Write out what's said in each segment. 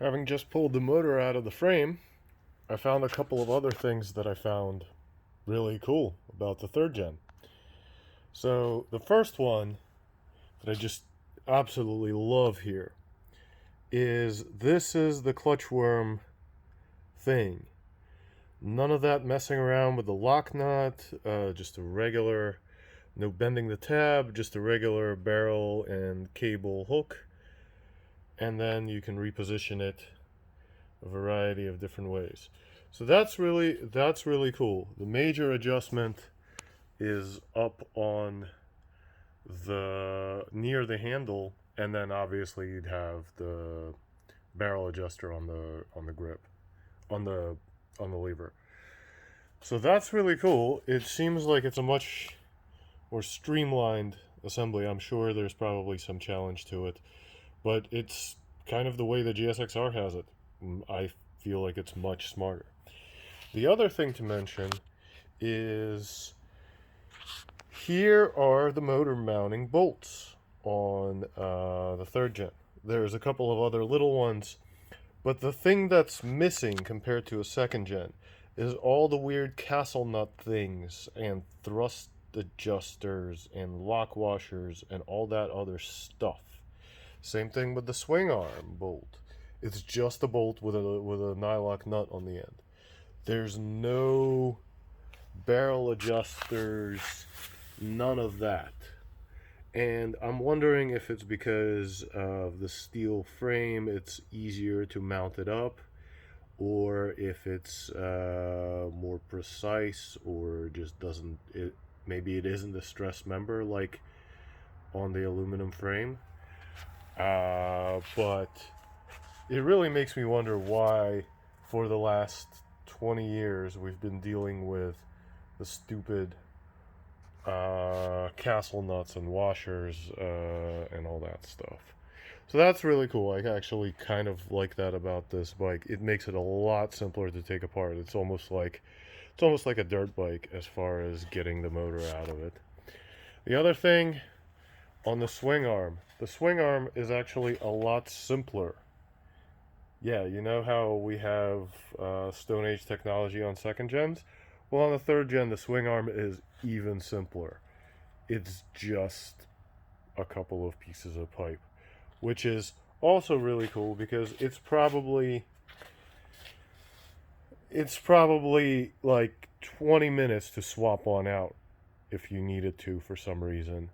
Having just pulled the motor out of the frame, I found a couple of other things that I found really cool about the third gen. So the first one that I just absolutely love here is this is the clutch worm thing. None of that messing around with the lock nut, just a regular, no bending the tab, just a regular barrel and cable hook. And then you can reposition it a variety of different ways. So that's really cool. The major adjustment is up on the near the handle, and then obviously you'd have the barrel adjuster on the grip, on the lever. So that's really cool. It seems like it's a much more streamlined assembly. I'm sure there's probably some challenge to it, but it's kind of the way the GSXR has it. I feel like it's much smarter. The other thing to mention is here are the motor mounting bolts on the third gen. There's a couple of other little ones, but the thing that's missing compared to a second gen is all the weird castle nut things and thrust adjusters and lock washers and all that other stuff. Same thing with the swing arm bolt. It's just a bolt with a nylock nut on the end. There's no barrel adjusters, none of that. And I'm wondering if it's because of the steel frame, it's easier to mount it up, or if it's more precise, or just doesn't, maybe it isn't a stress member like on the aluminum frame. But it really makes me wonder why for the last 20 years we've been dealing with the stupid castle nuts and washers and all that stuff. So that's really cool. I actually kind of like that about this bike. It makes it a lot simpler to take apart. It's almost like a dirt bike as far as getting the motor out of it. The other thing on the swing arm is actually a lot simpler. Yeah, you know how we have Stone Age technology on second gens? Well, on the third gen, the swing arm is even simpler. It's just a couple of pieces of pipe, which is also really cool because it's probably like 20 minutes to swap one out if you needed to for some reason,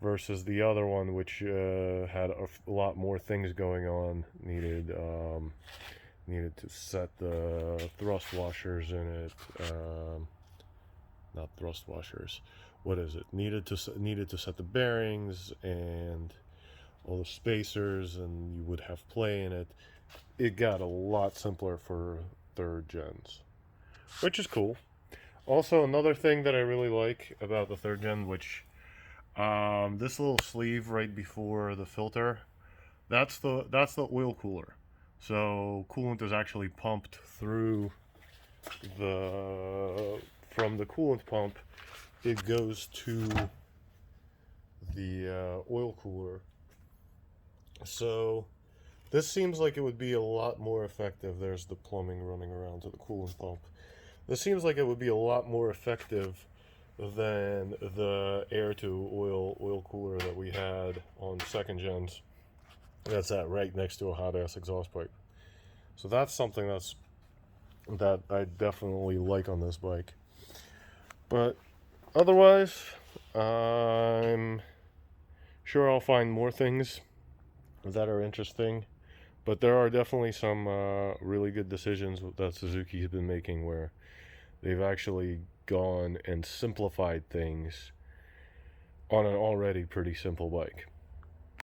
versus the other one, which had a lot more things going on. Needed to set the thrust washers in it. Not thrust washers. What is it? Needed to set the bearings and all the spacers, and you would have play in it. It got a lot simpler for third gens, which is cool. Also, another thing that I really like about the third gen, which this little sleeve right before the filter, that's the oil cooler. So coolant is actually pumped through from the coolant pump, it goes to the oil cooler. So this seems like it would be a lot more effective. There's the plumbing running around to the coolant pump. This seems like it would be a lot more effective than the air to oil cooler that we had on second gens. That's right next to a hot ass exhaust pipe. So that's something that I definitely like on this bike. But otherwise, I'm sure I'll find more things that are interesting. But there are definitely some really good decisions that Suzuki's been making where they've actually gone and simplified things on an already pretty simple bike.